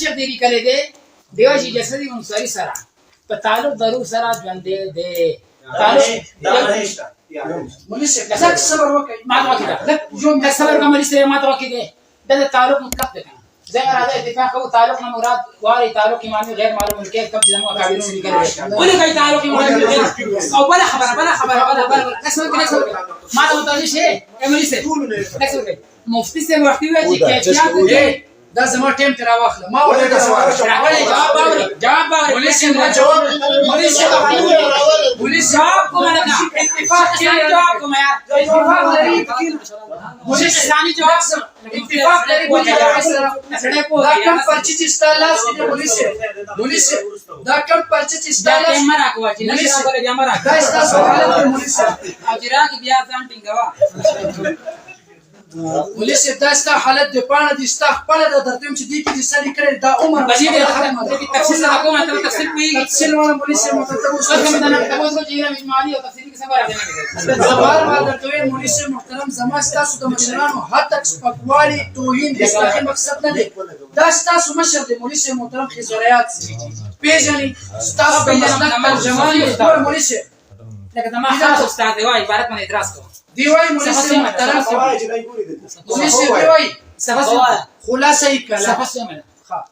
شیخ دی لیکلی دی دیو چې جسدي انصاري سره په تعلق ضرور سره ژوند دی تعلق مولوي صاحب لږ صبر وکړئ ما ته وکړه لږ صبر کوه مولوي صاحب ما ته وکړه دا تعلق مطلق دی کنه زين هذا اتفاق هو تعلقنا مراد واري تعلق إمامي غير معلوم كيف كم جزء مكابرون اللي قالوا ولا كي تعلق إمامي غير أو بلا خبر نسمع ما تقول شيء إمامي سه نسمع مفتي سه وقتي وجه كيفيات دا زما ټیم تر واخله ما ولا دا جواب باوري مولوي صاحب جواب مولوي صاحب کوم نه اتفاق جواب کوم یار اتفاق لري مولوي ثاني جواب اتفاق لري دا کم پرچی چې ستالاس دې مولوي صاحب دا کم پرچی چې ستالاس دا مرا کوه چې نشه بل بیا مرا دا ستاسو حالت مولوي صاحب اجرا کې بیا ځان ټینګوا مولوي صاحب دا ستا حالت د پانه دي ستا خپل د درتم چې دی کې د سړي کړي دا عمر بجې د تفصیل حکومت ته تفصیل کوي تفصیل ولا مولوي صاحب مطلب اوس کوم دا نه تاسو چې نه مجموعي او تفصیلي څه راځي زبر ما درته مولوي صاحب محترم زما ستاسو د مشرانو حتی سپکوالي توهین د اصلاحي مقصد نه دی دا ستاسو مشر دی مولوي صاحب محترم خزريات پیژني ستاسو په مسلک ترجمان دی مولوي صاحب لکه دا ما خاص استاد دی وايي عبارت باندې اعتراض کوم دی وايي مولوي صاحب محترم مولوي صاحب وايي خلاصه یې کړه صفه سمه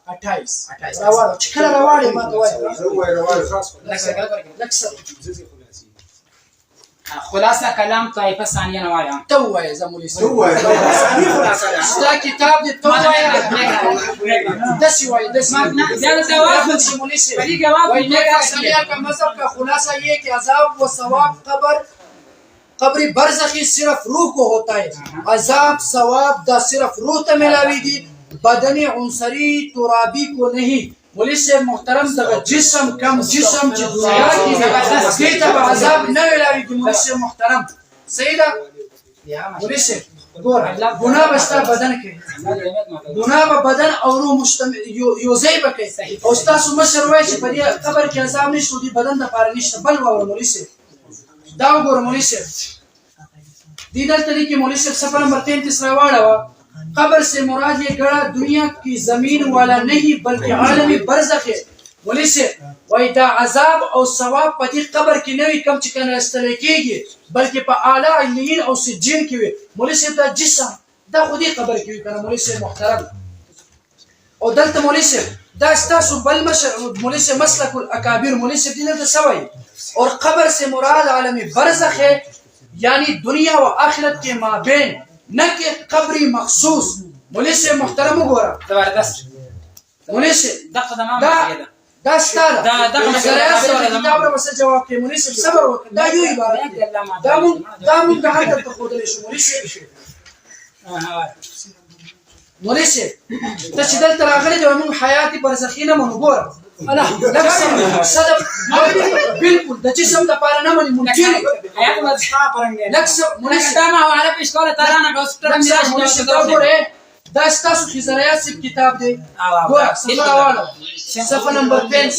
28 راوړل چې کله راوړې ما ته وایي خلاصه کلام طائفه ثانیه نه وایم ته وایې زمولي دا کتاب دې ته وایې داسې وایې داسې زیاده جواب مولوي صاحب بلی جواب ثانیه کا مذهب کا خلاصہ یہ کہ عذاب و ثواب قبر برزخی صرف روح کو ہوتا ہے عذاب ثواب دا صرف روح ته ملاویږي بدنی عنصری ترابی کو نہیں مولوی صاحب محترم دغه جسم کم جسم چې دنیا کې دې ته عذاب نه ملاویږي مولوی صاحب محترم صحیح ده مولوی صاحب ګور ګناه بستا بدن کې ګناه په بدن او روح مشتمل یو ځای بکې او تاسو مشر وایي چې په دې قبر کې عذاب نشته دی بدن د پاره نشته بل وره مولوی صاحب دا وګوره مولوی صاحب دې دلته کې مولوی صاحب صفحه نمبر 33 راوړا قبر سے مراد یہ گڑا دنیا کی زمین والا نہیں بلکہ عالمی برزخ ہے مولوی صاحب وای دا عذاب او ثواب په دې قبر کې نوې کم چې کنه استل کېږي بلکې په اعلی علیین او سجین کې وي مولوی صاحب دا جسم دا خو دې قبر کې وي کنه مولوی صاحب محترم او دلته مولوی صاحب دا ستاسو بل مشر مولوی صاحب مسلک الاکابر مولوی صاحب دې نه سوي اور قبر سے مراد عالمی برزخ ہے یعنی دنیا و آخرت کے مابین نہ کہ قبری مخصوص مولوی صاحب محترم وګوره زبردست مولوی صاحب دغه د ما دا ستاره دا کتاب را وسه جواب کې مولوی صاحب صبر وکړه دا یو عبارت دی دا مونږ د حق ته خودلې شو مولوی صاحب مولوی صاحب ته چې دلته راغلی دی موږ حیات برزخی نه مونږ ګوره الله لکه صدق بالکل د جسم د پاره نه مونږ ممکن حیات برزخی پرنګ لکه مولوی صاحب ما والا په اسکول ته رانه کوستر میراث دا ستاسو خزريات سب کتاب دی ګوره صفحه نمبر 5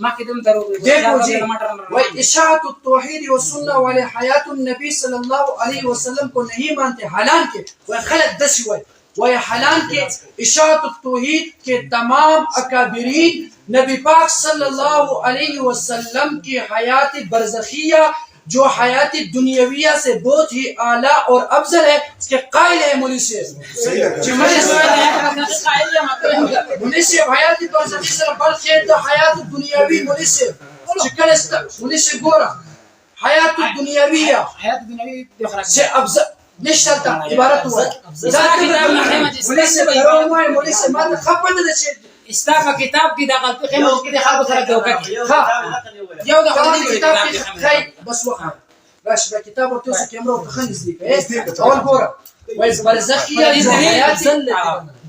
مقدم ضروري دیکھو جی اشاعت التوحید و سنت والے حیات النبی صلی اللہ علیہ وسلم کو نہیں مانتے حالانکہ وہ خلق دسی ہوئے وہ حالانکہ اشاعت التوحید کے تمام اکابرین نبی پاک صلی اللہ علیہ وسلم کی حیات برزخیہ جو حیات دنیاویہ سے بہت ہی اعلیٰ اور افضل ہے اس کے قائل ہے مولوی صاحب مولوی صاحب حیات برزخی سے بلکہ تو حیات دنیاوی مولوی صاحب مولوی صاحب گورا حیات دنیاویہ سے افضل نشتلتا عبارت ہوا مولوی صاحب مولوی صاحب ما ته خپل د استافه کتاب کې دا غلطي خمه کې د خلکو سره دوکه ها یو د کتاب کې خای بس وخت راشه دا کتاب ورته څه کیمرا ته خنځ دی اول ګوره وای برزخیه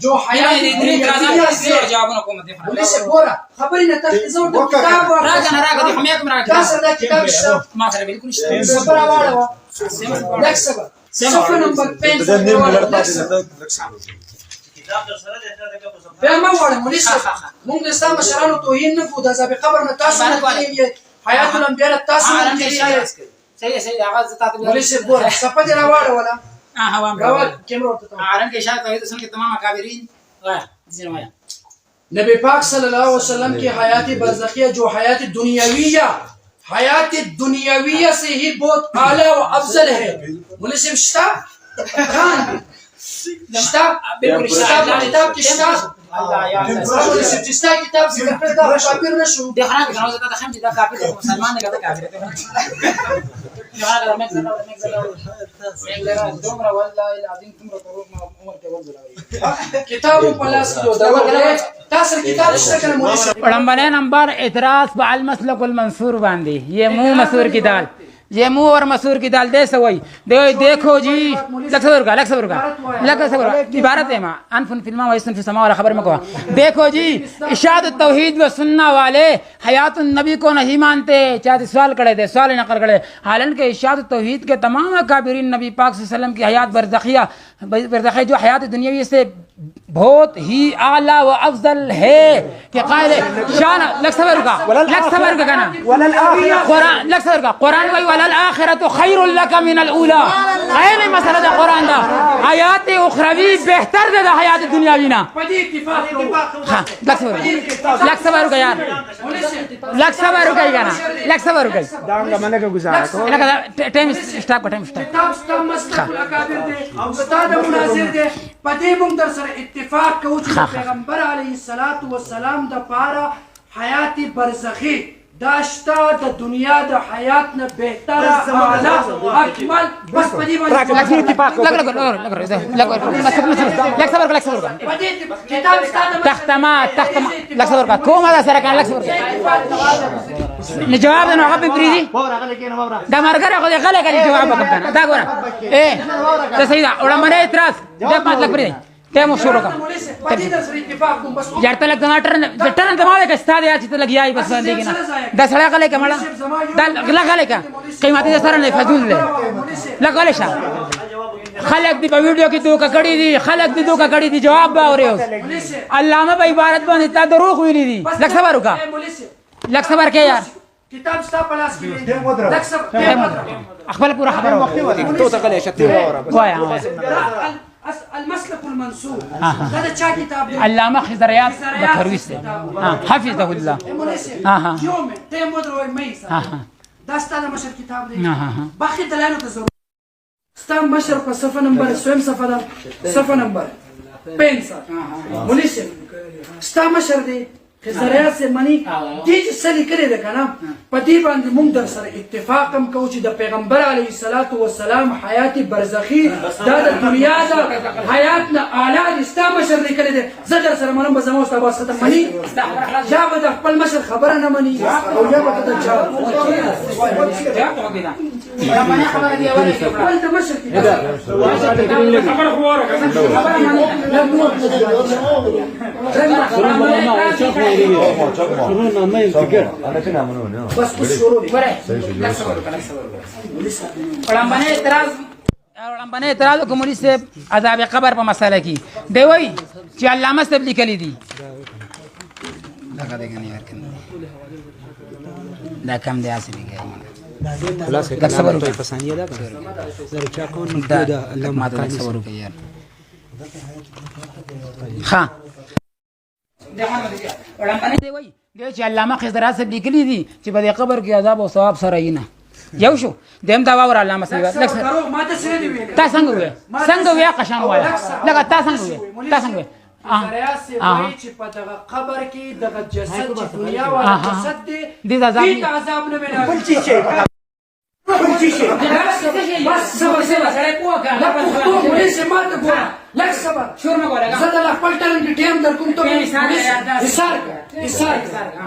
جو حیات درې درازه جوابونه کوم دي پولیس ګوره خبرې نه تاسو زو کتاب راغه د همیا کوم راغه تاسو دا کتاب ما سره بالکل شته خبره واړه لکسبه صفحه نمبر 5 بیا ما وړم مولوی صاحب موږ د اسلام مشرانو توهین نه کوو د عذاب قبر نه تاسو نه کوي حیات الانبیاء تاسو نه کوي صحیح هغه زتا ته مولوی صاحب ګوره صفه دی راوړ ولا هوا راوړ کیمرا ته عالم کې اشاره کوي ته څنګه تمام اکابرین وای ځینې وای नबी पाक सल्लल्लाहु अलैहि वसल्लम की हयात बरज़खिया जो हयात दुनियाविया से ही बहुत आला व अफजल है। बोले सिर्फ शिता खान शिता बिल्कुल शिता किताब की शिता बोले सिर्फ शिता किताब से करते दा काफिर न शो देखना कि नौज़ दा खम जिदा काफिर मुसलमान ने कहता काफिर है जमाना का मैं जरा दोमरा वल्लाह العظيم तुमरा तो उमर के वजह किताब पलास दो दवा तासर किताब शक्ल मोली उड़म्बने नंबर इतराज बाल मसलकुल मंसूर बांधी ये मुंह मसूर की दाल ये मुंह और मसूर की दाल दे सवई देखो जी लक्सबर का इबारत है मां अनफुन फिल्मा वैसन फिर समा वाला खबर में को देखो जी इशाद तौहीद व सुन्ना वाले हयात नबी को नहीं मानते। चाहे सवाल करे थे सवाल नकल करे हालांकि इशाद तौहीद के तमाम काबिरीन नबी पाक सल्लल्लाहु अलैहि वसल्लम की हयात बरज़खिया जो हयात दुनियावी से बहुत ही आला व अफजल है कि कायल शान लक्सबर का गाना कुरान लक्सबर का कुरान वही वलल आखिरतु खैरुल लक मिनल ऊला है में मसला दा कुरान दा हयात उखरवी बेहतर दा हयात दुनियावी ना हां लक्सबर का यार लक्सबर का गाना लक्सबर का दांगा मने का गुजारा लगा टाइम स्टॉप किताब स्टॉप मसलक अकाबिर दे उस्ताद मुनाजिर दे पदे मुंदर सर इत्तेफाक को पैगंबर अलैहिस्सलातु वस्सलाम द पारा हयाती बरज़खी दाश्ता द दुनिया द हयात न बेहतर आला अकमल बस पदी लक्सबर इत्तेफाक लक्सबर पदी किताब उस्ताद तख्तमा लक्सबर का को मजा सर का लक्सबर जवाब देना قبل بريدي ده مرغره خو غله کوي جواب وکړه دا ګوره اے ته صحیح دا وړه مړ اعتراض ده پات لګ پرې ته مو شروع کا यार तलक टमाटर दमावे का स्टार यार चित लग जाई बस बंदी की ना 10 हड़ा गले का मड़ा गला गले का कीमती से सर ने फजूल ले लगा ले शा खलक दी वीडियो की दो का कड़ी दी खलक दी दो का कड़ी दी जवाब बा और अल्लामा भाई इबारत बन इतना दरूख हुई दी लग सबर के यार किताब स्टा पलास की अखबार पूरा खबर तो तकले शती वाया المسلك المنسوب هذا شا كتاب علامه خضريات بكرويس حفظه الله يوم تيم ودرو ميسا دا استاد مشر كتاب دي باقي دلالو تزور استاد مشر په صفه نمبر سوم صفه نمبر 5 موليس استاد مشر دي خضريات سے منی دې سلی کړی ده کنه په دې باندې موږ در سره اتفاق هم کوو چې د پیغمبر علیه الصلاۃ والسلام حیات برزخی دا د دنیا د حیات نه اعلی استا مشر کړی ده زه در سره منم به زموږ تاسو ته منی یا به د خپل مشر خبره نه منی او یا به د جواب خبره دی اول د مشر کې خبره خواره उड़म्बने एतराज को मौलवी से अज़ाब कब्र पर मसला की दे वही कि अल्लामा से लिखली दी लगा देगा नहीं यार ना कम दे आसे भी गया خلاص لكسبر तो फसानिया दा जरा क्या कौन दा अल्लाह ما माता تصور यार हाँ उड़म्बने दे वही दे چې علامه خضرات سے لیکلی دي چې په قبر کې عذاب او ثواب سره یې نه یو شو دیم دا اور علامه سره ما ته سره دی ویل تا څنګه وې قشان وایا لکه تا څنګه وې ریاض سے وایي چې په دغه قبر کې دغه جسد چې دنیا والا جسد دی دې عذاب نه ملي بل چی شي بس صبر سره کوه لا پختو مولوی سے ماته ګوره لږ صبر شور مې کوله زه د خپل ټرن کې ټیم در کوم ته حصار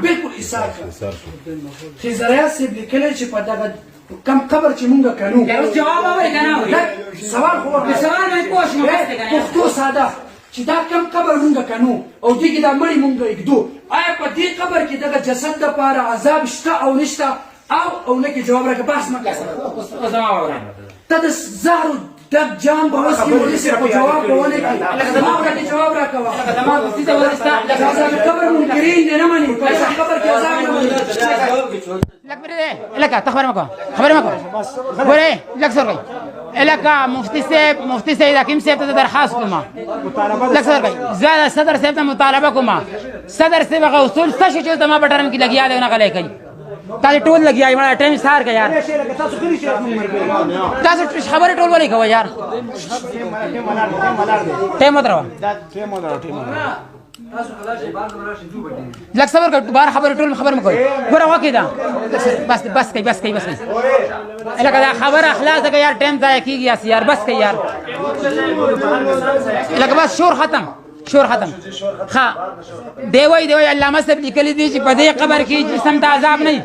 بالکل حصار خضریات سے لیکل چې په دغه کم قبر چې مونږ کړو جواب اوري کنه سوال خو سوال مې پوښ مې پختو ساده چې دا کم قبر مونږ کنو او دې کې دا مړی مونږ یکدو آیا په دې قبر کې دغه جسد د پاره عذاب شته او نشته او نه کې جواب راکړه بس مکه ته د زهر دغ جام به اوس کې مولوي صاحب په جواب به ونه کړي ما ورته جواب راکوه عذاب قبر منکرین دې نه مني په قبر کې عذاب نه مني لك تخبر مكو بوري لك سرغي لك مفتي سيد حكيم سيد درخواست كما لك سرغي زاد الصدر سيد مطالبه كما صدر سے بغا اصول څه شي چې زما بټرن کې لګیا دی نه غلې کوي تا ټول لګیا یې ټایم سار کا یار تاسو خبره ټول ولې کوي یار ټایم درو لکه صبر کړه بار خبره ټول خبر مکوئ ګوره واکې دا بس کوي لکه دا خبره اخلاص ده یار ټایم ضایع کیږي یار بس کوي یار لکه بس شور ختم ها دی وای علامه صاحب لیکلي دي چې په دې قبر کې جسم ته عذاب نه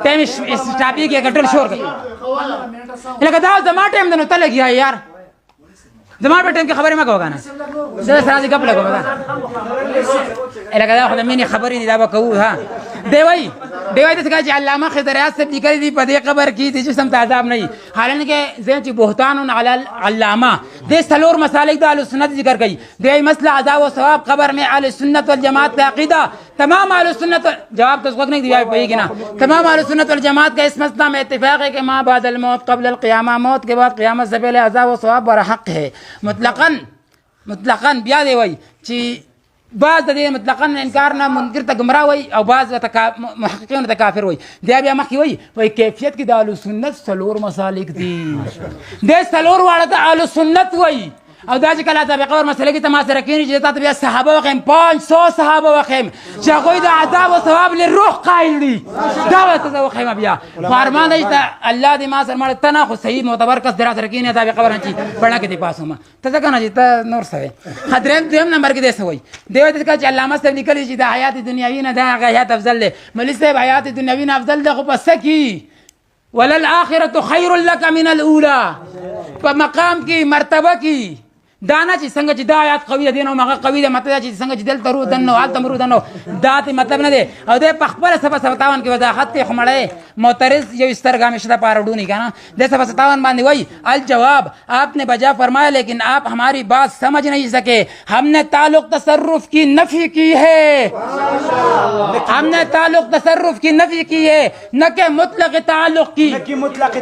ټایم اسټاپي کې ګټل شور کوي لکه دا زما ټایم نه ته لګیا یار زما په ټایم کې خبرې مکو کنه زه سره دې غپله کوم لکه دا خو د مینې خبرې دي دا به کوو ها دی وای دغه چې علامه خضر ریاض صاحب لیکلي دي په دې قبر کې د جسم ته عذاب نه حالانکه زه چې بهتان علی علامه دې څلور مسالک د اهل سنت ذکر کوي دی مسله عذاب او ثواب قبر میں اهل سنت والجماعت کا عقیدہ تمام اهل سنت جواب تو وقت نہیں دیا پئی نا تمام اهل سنت والجماعت کا اس مسئلہ میں اتفاق ہے کہ ما بعد الموت قبل القیامہ موت کے بعد قیامت سے پہلے عذاب و ثواب بر حق ہے مطلقاً بیا دی وای چې بعض د دې مطلقاً انکار نه منکر ته گمراه وای او بعض محققین ته کافر وای بیا مخکې وای کیفیت کې د اهل سنت څلور مسالک دي د څلور واړه د اهل سنت وای او دا چې کله تابع قبر مسله کې تما سره کېږي چې تاسو بیا صحابه وخم 500 صحابه وخم چې هغه د عذاب او ثواب لروح قائل دي دا وته وخم بیا فرمان دی ته الله دې ما سره مړ تنه خو صحیح معتبر کس درا سره کېنه تابع قبر نه چی پړه کې دی پاسومه ته څنګه نه ته نور سوي حضرت دیم نمبر کې دی سوي دی ته چې علامه صاحب لیکلي چې د حیات دنیوي نه دا حیات افضل دی مولوی صاحب حیات دنیوي نه افضل دی خو پس کی وللآخرة خیر لك من الاولى په مقام کې مرتبه کې دانا چې څنګه چې دا آیات قوی ده دینه مغه قوی ده مطلب چې څنګه چې دل ترو دنو حال تمرو دنو دا ته مطلب نه ده او د پخپل سبا 57 کې وضاحت ته خمړې معترض یو استرګام شته پاروډو نه کنه د سبا 57 باندې وای الجواب آپ نے بجا فرمایا لیکن آپ ہماری بات سمجھ نہیں سکے ہم نے تعلق تصرف کی نفی کی ہے نہ کہ مطلق تعلق کی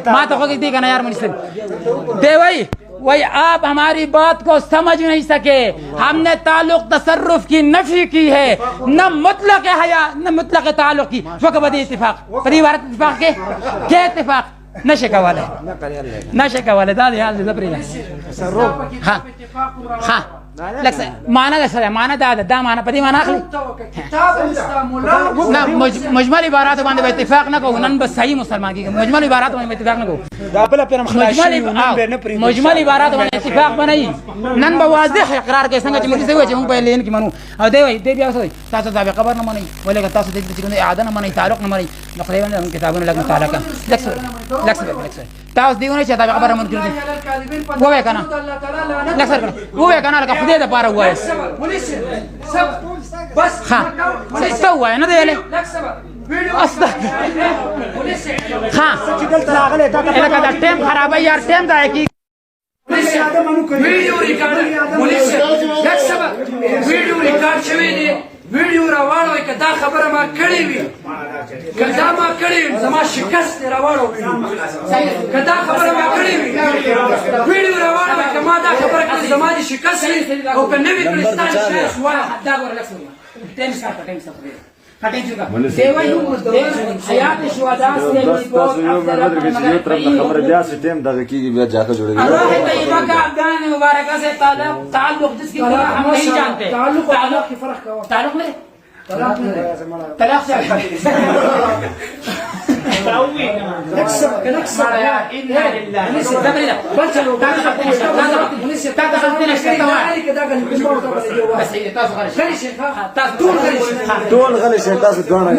ما تو ہوگی دی کنه یار منصب دی وای آپ ہماری بات کو سمجھ نہیں سکے ہم نے تعلق تصرف کی نفی کی ہے نہ مطلق حیا نہ مطلق تعلق کی فقط بدی اتفاق پری عبارت اتفاق کے کیا اتفاق نشے کا والے دا دی حال زبری تصرف ہاں لکه معنا ده سره معنا دا معنا په دې معنا اخلي مجمل عبارات باندې اتفاق نه کوو نن به صحیح مسلمان کیږي مجمل عبارات باندې اتفاق نه کوو دا بل پیرم خلاص مجمل عبارات باندې اتفاق بنئ نن به واضح اقرار کوي څنګه چې موږ څه وایو چې موږ په لین کې منو او دی وای دی بیا وایي تاسو دا قبر نه منئ ولکه تاسو د دې څنګه اعاده نه منئ تعلق نه منئ نو خدای باندې کتابونه لګ مطالعه کا لکس تاسو دیونه چې دا قبر منکر دي وای کنه لکس وای کنه لکه خدای د پاره وای بس ها څه وای نه دی له اصلا ها چې دلته راغله دا ټیم خرابای یار ټیم دا کی ویډیو ریکارډ پولیس یک سبا ویډیو ریکارډ شوی دی ویډیو راوړوي که دا خبره ما کړې وي که دا ما کړې وي زما شکست دی راوړو که دا خبره ما کړې وي ویډیو راوړوي که ما دا خبره کړې زما دي شکست وي او که نه وي کړې ستا شکست وایه دا ګوره لږ ټیم ساته حیات شهدا سے تاسو یو مدد کې چې یو طرف ته خبره بیا سټیم دغه کیږي بیا ځاګه جوړیږي الله طیبہ کا افغان مبارکہ سے تعلق جس کی ہم نہیں جانتے تعلق کی فرق کا تعلق میں طلاق سے ټول غلي شي تاسو غواړئ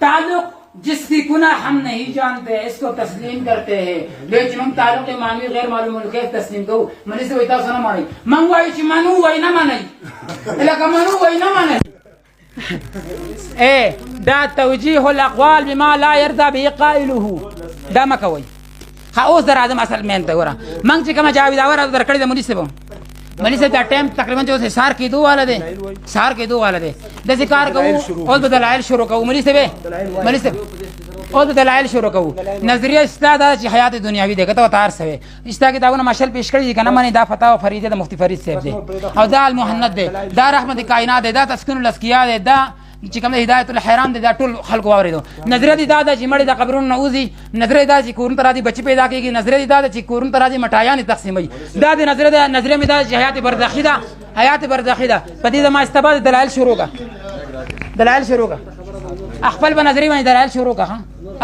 تعلق جس کی گناہ ہم نہیں جانتے اس کو تسلیم کرتے ہیں لیکن ہم تعلق معنوی غیر معلوم الکیف تسلیم کو منی سے ویتا سنا مانی منگوائی چی منو وای نہ مانی الکا منو وای نہ مانی اے دا توجیح الاقوال بما لا يرضى به قائله دا مکوي اوس در اعظم اصل مین ته ورا منګ چې کوم جاوید اور در کړی د مولوی صاحب دا ټایم تقریبا جو سار کې دوه والا ده د ذکر کو او د دلایل شروع کو مولوی صاحب او د دلایل شروع کوو. نظریه استا دا چې حیات دنیاوی دی کته تار سوي استا کتابونه مشل پیش کړی کنه منی دا فتاوا فریده د مفتی فرید صاحب دی او دا المهند دی دا رحمت کائنات دی دا تسکین الاسکیا دی دا چې کوم هدایت الحیران دی دا ټول خلق واوریدو. نظریه دی دا چې مړی د قبرونو نوځي، نظریه دا چې کورن تر دي بچی پیدا کیږي، نظریه دا چې کورن تر دي مټایان تقسیمي. دا د نظریه می دا چې حیات برزخی ده، حیات برزخی ده. په دې ما استباد دلایل شروع کا دلایل شروع کا خپل به نظریه باندې دلایل شروع کا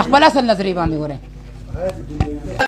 خپل اصل نظریه باندې وره